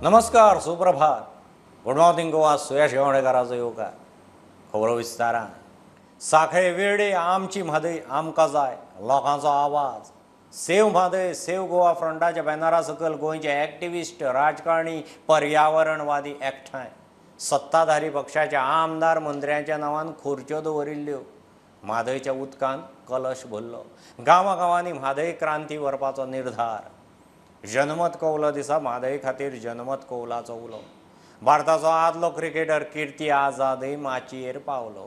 नमस्कार, सुप्रभात. Good morning Goa. Suyash येवणेकाराचो येवकार. खबरो विस्तारान. साखळे वेळी आमची म्हादय आमकां जाय, लोकांचो आवाज. सेव म्हादय, सेव गोवा फ्रंटाच्या बॅनरा सकयल गोंयचे एक्टिविस्ट, राजकारणी, पर्यावरणवादी एकठांय. सत्ताधारी पक्षाच्या आमदार मंत्र्यांच्या नांवान खुर्च्यो दवरिल्ल्यो. म्हादयच्या उदकान कलश भरलो. गांवांनी म्हादय क्रांती व्हरपाचो निर्धार. जनमत कौल दिसा म्हादय खातीर जनमत कौलाचो उलो. भारताचो आदलो क्रिकेटर कीर्ती आझादय माचयेर पावलो.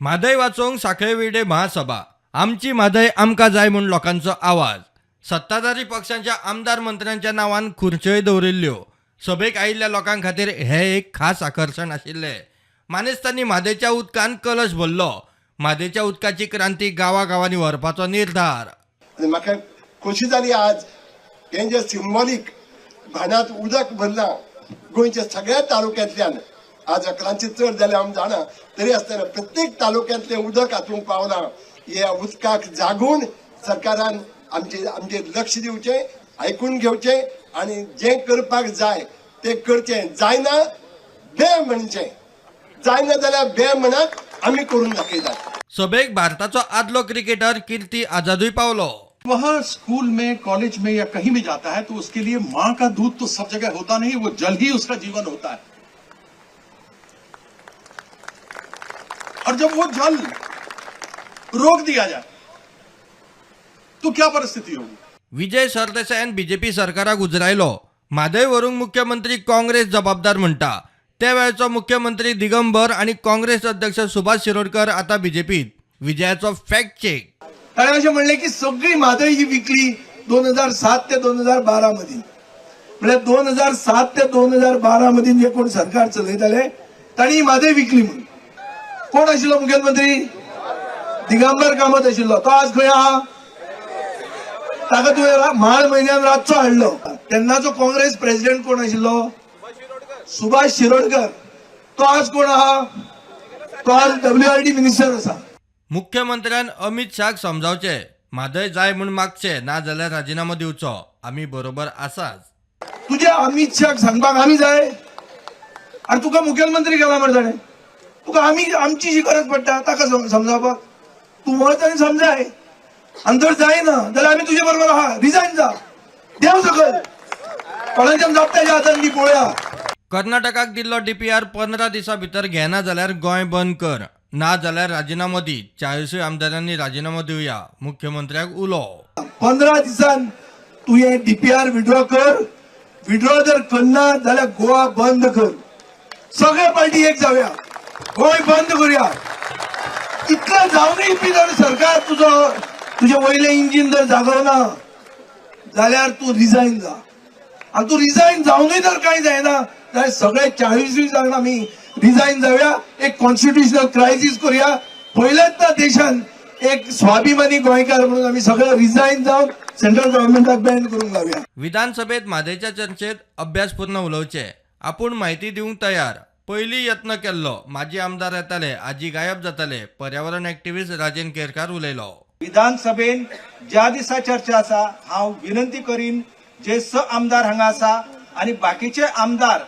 म्हादय वाचोवंक सांखळे वेळे महासभा. आमची म्हादय आमकां जाय म्हूण लोकांचो आवाज. सत्ताधारी पक्षांच्या आमदार मंत्र्यांच्या नांवान खुर्च्योय दवरिल्ल्यो. सभेक आयिल्ल्या लोकां खातीर हे एक खास आकर्शण आशिल्ले. मानेस्तांनी म्हादयच्या उदकान कलश भरलो. म्हादयच्या उदकाची क्रांती गांवांनी व्हरपाचो निर्धार. म्हाका खोशी जाली आज हे जे सिंबॉलिक भानात उदक भरला गोंयच्या सगळ्या तालुक्यांतल्यान. आज अकरांची चड जाले आमी जाणा, तरी आसतना प्रत्येक तालुक्यांतले उदक हातूंक पावला. ह्या उदकाक जागून सरकारान आमचे लक्ष दिवचें, आयकून घेवचें आनी जें करपाक जाय तें करचें. जायना बे म्हणचें, जायना जाल्यार बे म्हणत आमी करून दाखयतात. सभेक भारताचो आदलो क्रिकेटर कीर्ती आझादूय पावलो. वह स्कूल में, कॉलेज में या कहीं भी जाता है तो उसके लिए मां का दूध तो सब जगह होता नहीं, वो जल ही उसका जीवन होता है. और जब वो जल रोक दिया जाए तो क्या परिस्थिति होगी. विजय सरदेसायान बीजेपी सरकाराक उजरायलो. म्हादय व्हरूंक मुख्यमंत्री काँग्रेस जबाबदार म्हणटा. त्या वेळचो मुख्यमंत्री दिगंबर आणि काँग्रेस अध्यक्ष सुभाष शिरोडकर आता बीजेपीत. विजयाचो फॅक्ट चेक. ताणें अशें म्हणलें की सगळी म्हादय ही विकली 2007 ते 2012 मदीं. म्हणजे 2007 ते 2012 मदीं जे कोण सरकार चलयताले तांणी म्हादय विकली म्हणून. कोण आशिल्लो मुखेलमंत्री? दिगंबर कामत आशिल्लो. तो आज खंय आहा? ताका तुवें मार्च म्हयन्यान रातचो हाडलो. तेन्नाचो काँग्रेस प्रेसिडेंट कोण आशिल्लो? सुभाष शिरोडकर. तो आज कोण आहा? तो आज WRD मिनिस्टर आसा. मुख्यमंत्र्यान अमित शाहक समजावचे. म्हादय जाय म्हूण मागचे, ना जाल्यार राजिनामो दिवचो. आमी बरोबर आसाच. तुझ्या अमित शाह सांगपाक आमी जाय? आनी तुका मुखेलमंत्री केला मरे ताणें. तुका आमची जी गरज पडटा ताका समजावपाक तूं वच आनी समजाय. आनी जर जायना जाल्यार आमी तुजे बरोबर आहा. रिजायन जा, देव सकयल कोणाच्यान जापताच्या हातान दी पळोवया. कर्नाटकाक दिल्लो DPR 15 दिसां भितर घेना जाल्यार गोंय बंद कर, ना जाल्यार राजिनामो दी. 40 आमदारांनी राजिनामो दिवया. मुख्यमंत्र्याक उलो. 15 दिसान तू हे DPR विड्रॉ कर. विड्रॉ जर करना जाल्यार गोवा बंद कर. सगळे पार्टी एक जावया, गोंय बंद करूया. इतलें जावनय बी जर सरकार तुझे वयले इंजिन जर जागवना जाल्यार तू रिजायन जा. आनी तू रिजायन जावनय जर कांय जायना जाल्यार सगळे 40 जाण आमी रिजायन जावया. एक कॉन्स्टिट्युशनल क्रायसिस करूया. पहिल्यांदा देशान एक स्वाभिमानी गोंयकार म्हणून आमी सगळे रिजायन जावन सेंट्रल गव्हर्नमेंटाक बँड करूंक लावया. विधानसभेत म्हादयच्या चर्चेत अभ्यासपूर्ण उलोवचे. आपूण म्हायती दिवंक तयार. पयली यत्न केल्लो. माजी आमदार येताले, आजी गायब जाताले. पर्यावरण एक्टिव्हिस्ट राजेन केरकार उलयलो. विधानसभेन ज्या दिसा चर्चा आसा हांव विनंती करीन जे आमदार हांगा आसा आनी बाकीचे आमदार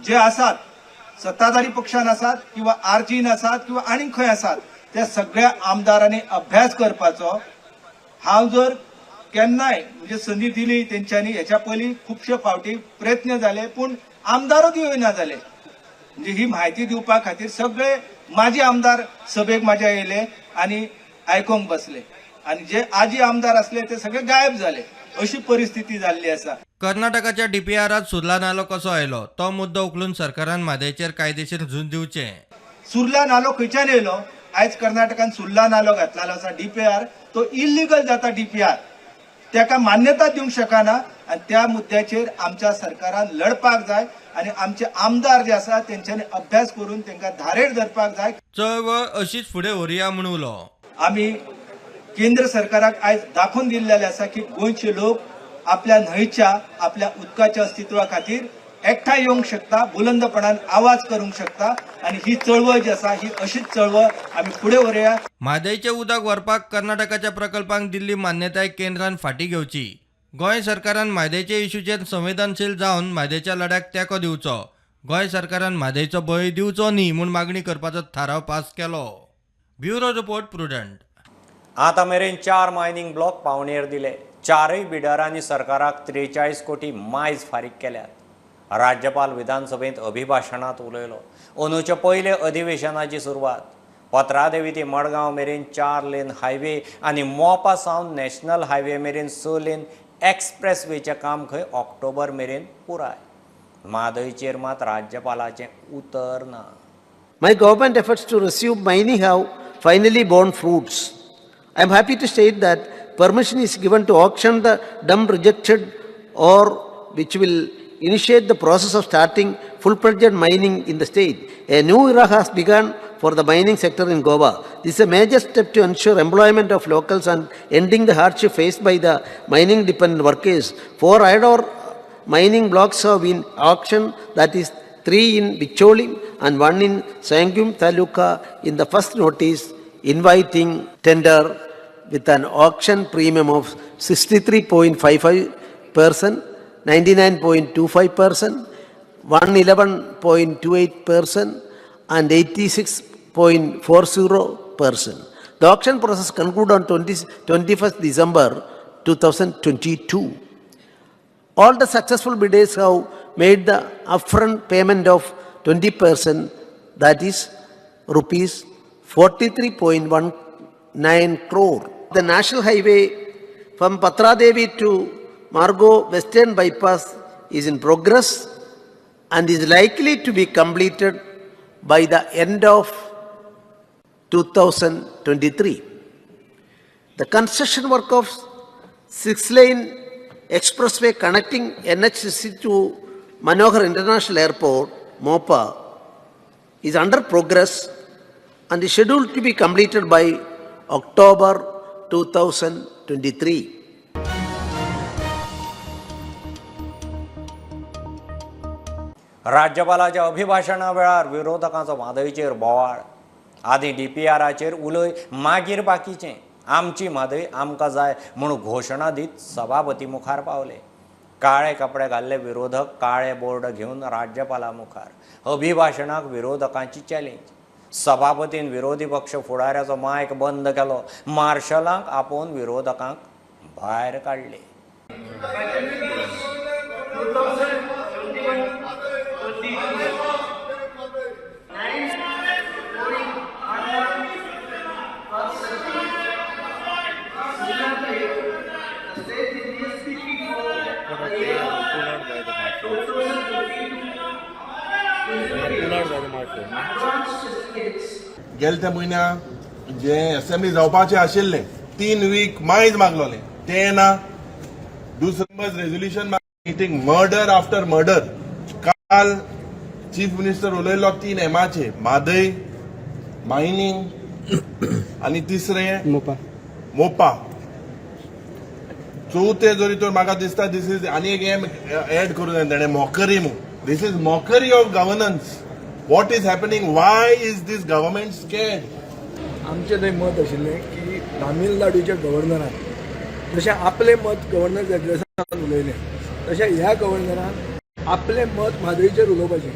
जे आसात, सत्ताधारी पक्षान आसात किंवा RGन आसात किंवा आनी खंय आसात, त्या सगळ्या आमदारांनी अभ्यास करपाचो. हांव जर केन्नाय म्हणजे संदी दिली तेंच्यांनी, हेच्या पयलीं खुबशे फावटी प्रयत्न जाले पूण आमदारूच येयना जाले. म्हणजे ही म्हायती दिवपा खातीर सगळे माजी आमदार सभेक म्हाज्या येयले आनी आयकोंक बसले. आनी जे आजी आमदार असले ते सगळे गायब झाले. अशी परिस्थिती जाल्ली आसा. कर्नाटकाच्या DPRात सुर्ला नालो कसो आयलो तो मुद्दो उखलून सरकारान म्हादयचेर कायदेशीर झूज दिवचे. सुर्ला नालो खंयच्यान येयलो? आयज कर्नाटकान सुर्ला नालो घातलेलो आसा. DPR तो इल्लीगल जाता. DPR ताका मान्यता दिवंक शकना आनी त्या मुद्द्याचेर आमच्या सरकारान लढपाक जाय आनी आमचे आमदार जे आसा तेंच्यांनी अभ्यास करून तांकां धारेर धरपाक जाय. चळवळ अशीच फुडें व्हरुया म्हूण उलो. आमी केंद्र सरकाराक आयज दाखोवन दिल्लेले आसा की गोंयचे लोक आपल्या न्हंयच्या, आपल्या उदकाच्या अस्तित्वा खातीर एकठांय येवंक शकता, बुलंदपणान आवाज करूंक शकता आनी ही चळवळ जी आसा ही अशीच चळवळ आमी फुडें व्हरुया. म्हादयचे उदक व्हरपाक कर्नाटकाच्या प्रकल्पांक दिल्ली मान्यताय केंद्रान फाटीं घेवची. गोंय सरकारान म्हादेच्या इश्यूचेर संवेदनशील जावन म्हादेच्या लढ्याक तेंको दिवचो. गोंय सरकारान म्हादेचो बळी दिवचो न्ही म्हूण मागणी करपाचो थाराव पास केलो. Bureau report prudent. आतां मेरेन 4 मायनिंग ब्लॉक पावणेर दिले. 4य बिल्डरांनी सरकाराक 43 कोटी मायज फारीक केल्यात. राज्यपाल विधानसभेत अभिभाशणात उलयलो. अंदूच्या पयले अधिवेशनाची सुरवात. पत्रादेवी ते मडगांव मेरेन 4 लेन हायवे आनी मोपा सावन नॅशनल हायवे मेरेन 6 लेन एक्सप्रेसवेचें काम खंय ऑक्टोबर मेरेन पुराय. म्हादयचेर मात राज्यपालाचें उतर ना. My government efforts to resume mining have finally borne fruits. I am happy to state that permission is given to auction the dump rejected ore, which will initiate the process of starting full-fledged mining in the state. A new era has begun for the mining sector in Goa. This is a major step to ensure employment of locals and ending the hardship faced by the mining-dependent workers. 4 iron ore mining blocks have been auctioned, that is 3 in Bicholi and 1 in Sangum Taluka in the first notice inviting tender with an auction premium of 63.55%, 99.25%, 111.28% and 86.40%. The auction process concluded on 21st December 2022. All the successful bidders have made the upfront payment of 20%, that is rupees 43.19 crore. The national highway from Patradevi to Margo Western Bypass is in progress and is likely to be completed by the end of 2023. The construction work of 6-lane expressway connecting NH60 to Manohar International Airport, Mopa, is under progress and is scheduled to be completed by October 2023. राज्यपालाच्या अभिभाशणा वेळार विरोधकांचो म्हादयचेर बोवाळ. आदीं DPRचेर उलय, मागीर बाकीचें. आमची म्हादय आमकां जाय म्हणून घोशणा दीत सभापती मुखार पावले. काळे कपडे घाल्ले विरोधक काळे बोर्ड घेवन राज्यपाला मुखार. अभिभाशणाक विरोधकांची चॅलेंज. सभापतीन विरोधी पक्ष फुडाऱ्याचो मायक बंद केलो. मार्शलांक आपोवन विरोधकांक भायर काडले. गेल्या त्या म्हयन्याक जे असेंब्ली जावपाचे आशिल्ले 3 वीक मायज मागलोले ते ना. दुसरें resolution meeting murder after murder. काल चीफ मिनिस्टर उलयलो 3 एमाचे, म्हादय, मायनिंग आनी तिसरें मोपा. चवथे जोरी तर म्हाका दिसता दिस इज आनी एक एम एड करून जाय ताणें मॉकरी म्हणून. This is mockery of governance. What is happening? Why is this government scared? आमचें थंय मत आशिल्लें की तामिळनाडूच्या गव्हर्नरान जशें आपलें मत गव्हर्नर एड्रेसांत उलयलें तशें ह्या गव्हर्नरान आपलें मत म्हादयचेर उलोवपाचें.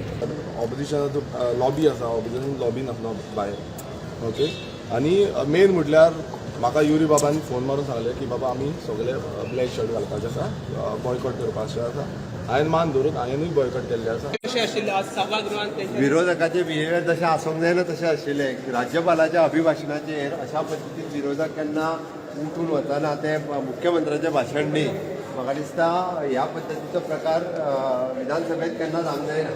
ऑपोजिशनाचो लॉबी आसा, ऑपोजिशन लॉबी नासलो भायर. ओके. आनी मेन म्हटल्यार म्हाका युरी बाबान फोन मारून सांगलें की बाबा आमी सगळे ब्लॅक शर्ट घालपाचें आसा, बॉयकॉट करपाचें आसा. हांवें मान धरून हांवेंनूय बॉयकॉट केल्लें आसा. विरोधकाचे बिहेवियर जशें आसूंक जायना तशें आशिल्लें. राज्यपालाच्या अभिभाशणाचेर अशा पद्दतीन विरोधक केन्ना उठून वतना ते मुख्यमंत्र्याचें भाशण न्ही. म्हाका दिसता ह्या पद्दतीचो प्रकार विधानसभेत केन्ना जावंक जायना.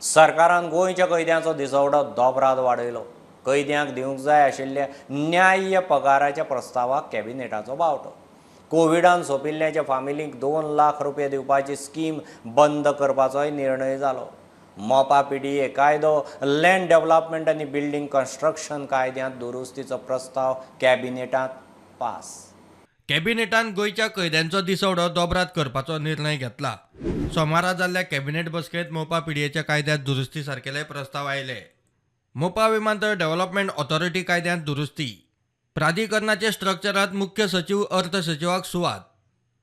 सरकारान गोंयच्या कैद्यांचो दिसवडो दोबराद वाडयलो. कैद्यांक दिवंक जाय आशिल्ल्या न्याय्य पगाराच्या प्रस्तावाक कॅबिनेटाचो बावटो. कोविडान सोंपिल्ल्याच्या फामिलींक 2 लाख रुपया दिवपाची स्कीम बंद करपाचोय निर्णय जालो. मोपा PDA कायदो, लँड डेव्हलपमेंट आनी बिल्डींग कन्स्ट्रक्शन कायद्यांत दुरुस्तीचो प्रस्ताव कॅबिनेटांत पास. कॅबिनेटान गोंयच्या कैद्यांचो दिसवडो दोबराद करपाचो निर्णय घेतला. सोमारा जाल्ल्या कॅबिनेट बसकेंत मोपा PDAच्या कायद्यांत दुरुस्ती सारकेले प्रस्ताव आयले. मोपा विमानतळ डेव्हलपमेंट ऑथॉरिटी कायद्यात दुरुस्ती, प्राधिकरणाचे स्ट्रक्चरात मुख्य सचिव अर्थ सचिवाक सुवात,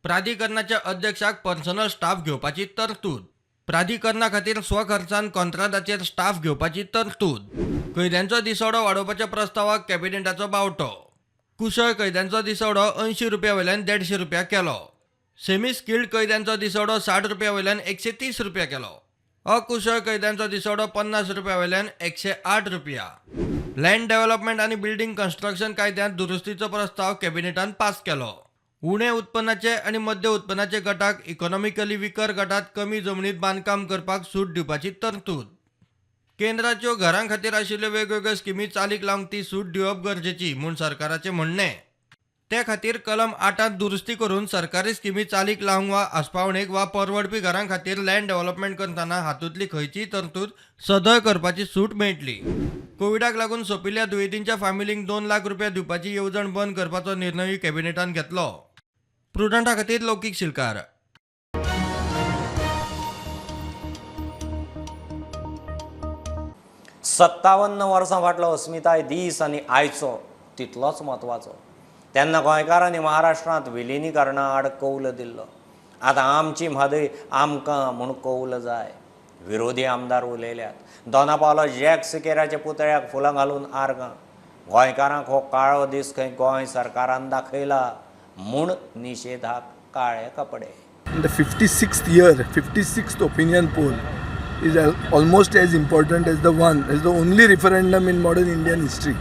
प्राधिकरणाच्या अध्यक्षाक पर्सनल स्टाफ घेवपाची तरतूद, प्राधिकरणा खातीर स्वखर्चान कॉन्ट्राक्टाचेर स्टाफ घेवपाची तरतूद, कैद्यांचो दिसवडो वाडोवपाच्या प्रस्तावाक कॅबिनेटाचो बावटो, कुशळ कैद्यांचो दिसवडो 80 रुपया वयल्यान 150 रुपया केलो, सेमी स्किल्ड कैद्यांचो दिसवडो 60 रुपया वयल्यान 130 रुपया केलो, अकुशळ कैद्यांचो दिसवडो 50 रुपया वयल्यान 108 रुपया. लँड डेव्हलपमेंट आणि बिल्डिंग कन्स्ट्रक्शन कायद्यात दुरुस्तीचो प्रस्ताव कॅबिनेटान पास केलो. उणे उत्पन्नाचे आणि मध्य उत्पन्नाचे गटाक इकॉनॉमिकली विकर गटात कमी जमनीत बांदकाम करपाक सूट दिवपाची तरतूद. केंद्राच्यो घरां खातीर आशिल्ल्यो वेगवेगळ्यो स्किमी चालीक लावंक ती सूट दिवप गरजेची म्हूण सरकाराचें म्हणणें. ते खातीर कलम 8 दुरुस्ती करून सरकारी स्किमी चालीक लावंक वा आस्पावणेक वा परवडपी घरां खातीर लँड डेव्हलपमेंट करतना हातूंतली खंयचीय तरतूद सदळ करपाची सूट मेळटली. कोविडाक लागून सोंपिल्ल्या दुयेंतींच्या फामिलींक 2 लाख रुपया दिवपाची येवजण बंद करपाचो निर्णय कॅबिनेटान घेतलो. प्रुडंटा खातीर लौकीक शिलकार. सत्तावन्न वर्सां फाटलो अस्मिताय दीस आनी आयचो तितलोच म्हत्वाचो. तेन्ना गोंयकारांनी महाराष्ट्रांत विलिनीकरणा आड कौल दिल्लो. आतां आमची म्हादय आमकां म्हूण कौल जाय. विरोधी आमदार उलयल्यात. दोना पावलो जॅक सिकेराच्या पुतळ्याक फुलां घालून आर्गां. गोंयकारांक हो काळो दीस खंय गोंय सरकारान दाखयला म्हूण निशेधाक काळे कपडे. The 56th year, 56th opinion poll is almost as important as the only referendum in modern Indian history.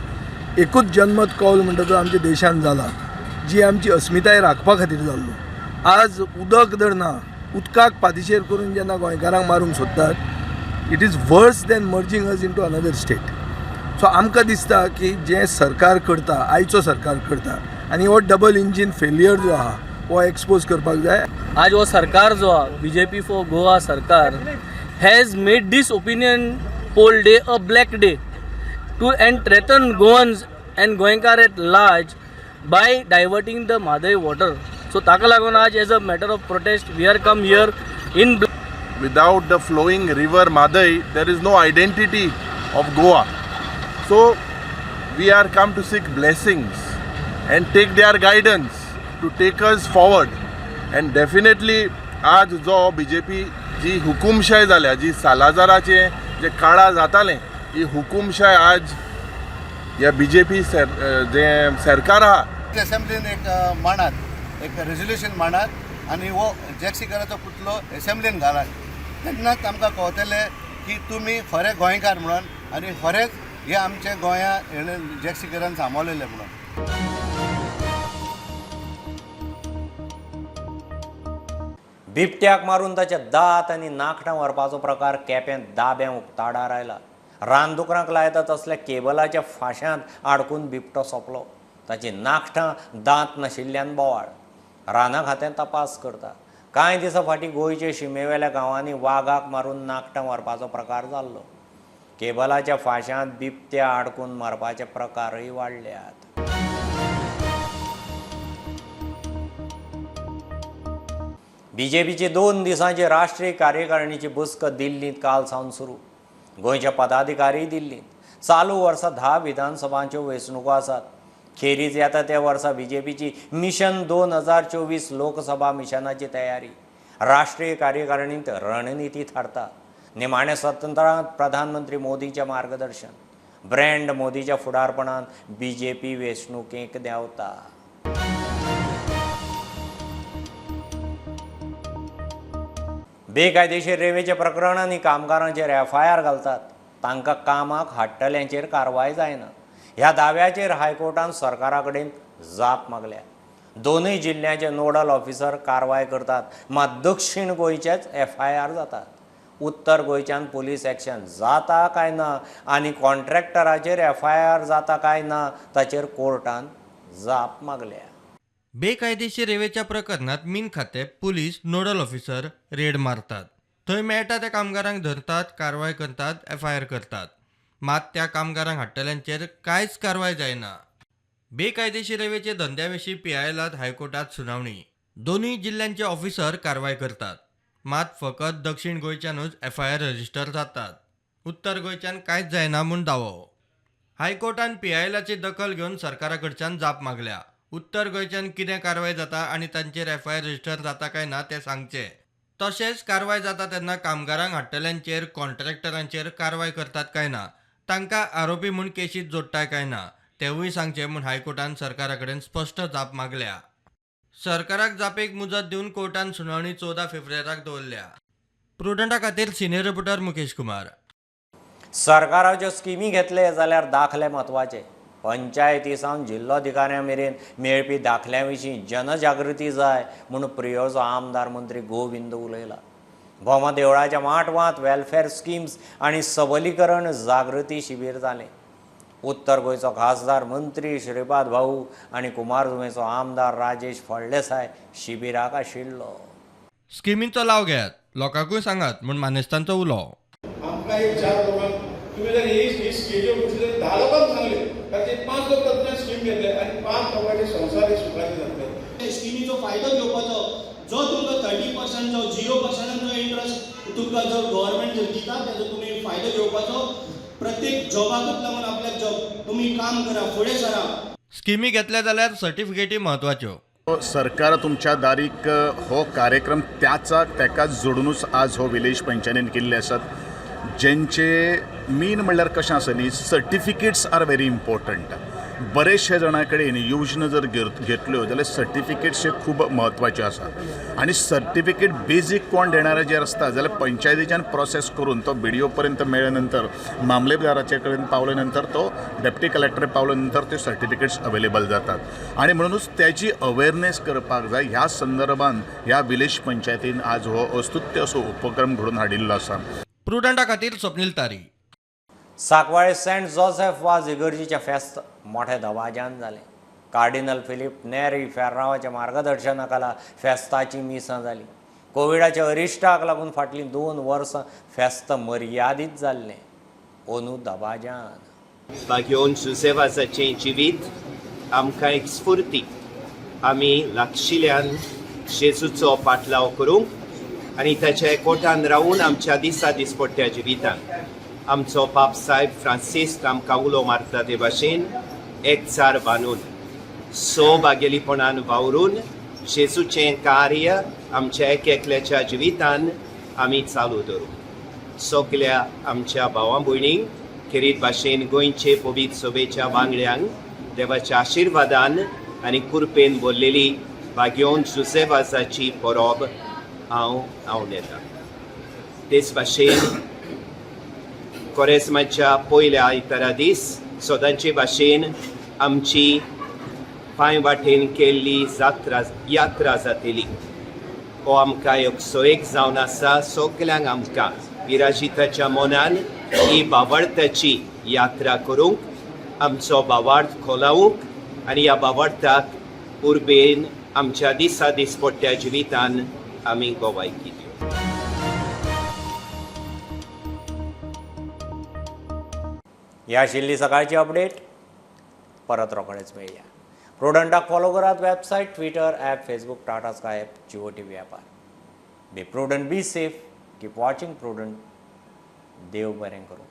एकूच जनमत कौल म्हणटा तो आमच्या देशान जाला, जी आमची अस्मिताय राखपा खातीर जाल्लो. आज उदक जर ना, उदकाक पातीशेर करून जेन्ना गोंयकारांक मारूंक सोदतात, इट इज वर्स दॅन मर्जिंग अस इंटू अनदर स्टेट. सो आमकां दिसता की जें सरकार करता, आयचो सरकार करता, आनी हो डबल इंजीन फेलियर जो आहा वो एक्सपोज करपाक जाय. आज वो सरकार जो हा बीजेपी फॉर गोवा सरकार has made this opinion poll day a black day to and threaten Goans and Goenkar at large by diverting the Madai water. So taka lagun aaj as a matter of protest we are come here in. Without the flowing river Madai, there is no identity of Goa. So we are come to seek blessings and take their guidance to take us forward. And definitely आज जो BJP जी हुकुमशाही जाल्या, जी सालाजाराचे जे काळा जाताले, ही हुकुमशाही आज या BJP जे सरकार आहा असेंब्लीन एक मांडात, एक रेझोल्युशन मांडात आनी वो जॅक सिकराचो पुतलो असेंब्लीन घालात. तेन्नाच आमकां कळटलें की तुमी खरे गोंयकार म्हणून आनी खरेंच हे आमचे गोंया हेणे जॅक सिकरान सांबाळलेले म्हणून. बिबट्याक मारून ताचे दात आनी नाखटां व्हरपाचो प्रकार केप्यां दाब्यां उक्ताडार आयला. रानदुकरांक लायता तसल्या केबलाच्या फाश्यांत आडकून बिबटो सोंपलो. ताची नाखटां दांत नाशिल्ल्यान बोवाळ. राना खातें तपास करता. कांय दिसां फाटीं गोंयचे शिमेवेल्या गांवांनी वागाक मारून नाखटां व्हरपाचो प्रकार जाल्लो. केबलाच्या फाश्यांत बिबट्या आडकून मारपाचे प्रकारय वाडल्यात. बीजेपीची 2 दिसांची राष्ट्रीय कार्यकारिणीची बसका दिल्लींत काल सावन सुरू. गोंयचे पदाधिकारी दिल्लींत. चालू वर्सा 10 विधानसभांच्यो वेंचणुको आसात. खेरीज येता त्या वर्सा बीजेपीची मिशन 2024 लोकसभा मिशनाची तयारी. राष्ट्रीय कार्यकारिणींत रणनिती थारता. निमाण्या स्वतंत्रांत प्रधानमंत्री मोदींचें मार्गदर्शन. ब्रँड मोदीच्या फुडारपणान बीजेपी वेंचणुकेक देंवता. बेकायदेशीर रेवेचे प्रकरण आनी कामगारांचेर FIR घालतात. तांकां कामाक हाडटल्यांचेर कारवाय जायना. ह्या दाव्याचेर हायकोर्टान सरकारा कडेन जाप मागल्या. दोनूय जिल्ह्यांचे नोडल ऑफिसर कारवाय करतात, मात दक्षिण गोंयचेच FIR जातात. उत्तर गोंयच्यान पुलीस एक्शन जाता काय ना आनी कॉन्ट्रॅक्टराचेर FIR जाता काय ना ताचेर कोर्टान जाप मागल्या. बेकायदेशीर रेवेच्या प्रकरणात मीन खाते, पोलीस, नोडल ऑफिसर रेड मारतात. थंय मेळटा त्या कामगारांक धरतात, कारवाय करतात, FIR करतात. मात त्या कामगारांक हाडटल्यांचेर कांयच कारवाय जायना. बेकायदेशीर रेवेचे धंद्याविशीं PILात हायकोर्टात सुनावणी. दोनूय जिल्ह्यांचे ऑफिसर कारवाय करतात. मात फकत दक्षिण गोंयच्यानूच FIR रजिस्टर जातात. उत्तर गोंयच्यान कांयच जायना म्हूण दावो. हायकोर्टान PILची दखल घेवन सरकाराकडच्यान जाप मागल्या. उत्तर गोंयच्यान कितें कारवाय जाता आनी तांचेर FIR रजिस्टर जाता काय ना तें सांगचें. तशेंच कारवाय जाता तेन्ना कामगारांक हाडटल्यांचेर कॉन्ट्रॅक्टरांचेर कारवाय करतात काय ना, तांकां आरोपी म्हूण केशीत जोडटाय काय ना तेवूय सांगचें म्हूण हायकोर्टान सरकारा कडेन स्पश्ट जाप मागल्या. सरकाराक जापेक मुजत दिवन कोर्टान सुनावणी 14 फेब्रुवारीक दवरल्या. प्रुडंटा खातीर सिनियर रिपोर्टर मुकेश कुमार. सरकाराच्यो स्किमी घेतले जाल्यार दाखले म्हत्वाचे. पंचायती सावन जिल्लोधिकाऱ्यां मेरेन मेळपी दाखल्यां विशीं जनजागृती जाय म्हूण प्रियोचो आमदार मंत्री गोविंद उलयला. भोमा देवळाच्या माटवांत वेलफेअर स्किम्स आनी सबलीकरण जागृती शिबीर जालें. उत्तर गोंयचो खासदार मंत्री श्रीपाद भाऊ आनी कुमारजुंवेचो आमदार राजेश फळदेसाय शिबिराक आशिल्लो. स्किमींचो लाव घेयात, लोकांकूय सांगात म्हूण मानेस्तांचो उलो. आमकां एक 4 लोकांक तुम्ही जर ही स्केजूल कुठले 10 लोकांक सांगले तर ते 5 लोक तज्ञ स्कीम घेतले आणि 5 लोकांचे संसार सुखाचे जातले. स्किमीचो फायदो घेवपाचो जो तुमकां 30% जो 0% जो इंट्रस्ट तुमकां जो गव्हर्नमेंट जर दिता ताजो तुमी फायदो घेवपाचो. प्रत्येक जॉबाकूच लागून आपल्याक जॉब तुमी काम करा, फुडें सरा. स्किमी घेतल्या जाल्यार सर्टिफिकेटी म्हत्वाच्यो. सरकार तुमच्या दारीक हो कार्यक्रम तेकाच जोडूनच आज हो विलेज पंचायतीन केल्ले आसात. जेंचे मेन म्हणल्यार कशें आसा न्ही, सर्टिफिकेट्स आर व्हेरी इम्पॉर्टंट. बरेचशे जाणां कडेन योजना जर घेतल्यो जाल्यार सर्टिफिकेट्स हे खूब म्हत्वाचे आसा. आनी सर्टिफिकेट बेजीक कोण देणारे जे आसता जाल्यार पंचायतीच्यान प्रोसेस करून तो BDO पर्यंत मेळ्ळे नंतर, मामलेदाराचे कडेन पावले नंतर, तो डेप्टी कलेक्टर पावले नंतर ते सर्टिफिकेट्स अवेलेबल जातात. आनी म्हणूनच त्याची अवेरनेस करपाक जाय. ह्या संदर्भान ह्या विलेज पंचायतीन आज हो अस्तुत्य असो उपक्रम घडोवन हाडिल्लो आसा. प्रुडंटा खातीर स्वप्नील तारी. सांकवाळे सेंट जोसेफ वाज इगर्जीचें फेस्त मोठ्या दबाज्यान जालें. कार्डिनल फिलीप नेरी फेर्रांवाच्या मार्गदर्शनाखाला फेस्ताची मिसां जाली. कोविडाच्या अरिश्टाक लागून फाटलीं 2 वर्सां फेस्त मर्यादीत जाल्लें. अंदू दबाज्यान बागेवन जोसेफाचें जिवीत आमकां एक स्फूर्ती. आमी लागशिल्ल्यान जेजूचो पाटलाव करूंक आनी ताच्या एकवटान रावून आमच्या दिसा दिसपट्ट्या जिवितान आमचो पाप साहेब फ्रांसीस आमकां उलो मारता ते भाशेन एकचार बांदून सौभाग्यलीपणान वावरून जेजूचें कार्य आमच्या एकल्याच्या जिवितान आमी चालू दवरूं. सगल्या आमच्या भावां भयणींक खेरीत भाशेन गोंयचे पवित्र सभेच्या वांगड्यांक देवाच्या आशिर्वादान आनी कृपेन भरलेली बागेवन जोसेफाची परब हांव नेता. तेच भाशेन कोरेस्माच्या पयल्या आयतारा दीस सदांचे भाशेन आमची पांय वाटेन केल्ली यात्रा जातली. हो आमकां एक सोयेक जावन आसा. सगल्यांक आमकां विराजिताच्या मनान ही बाबार्थाची यात्रा करूंक, आमचो बाबार्थ खोलावूंक आनी ह्या बाबार्थाक उर्बेन आमच्या दिसा दिसपट्ट्या जिवितान आमी गोवायकी दिवं. ही आशिल्ली सकाळची अपडेट. परत रोखडेच मेळया. प्रुडंटाक फॉलो करात. Website, Twitter, app, Facebook, Tata Sky app, Jio TV ॲपार. Be prudent, be safe, keep watching prudent. देव बरें करूं.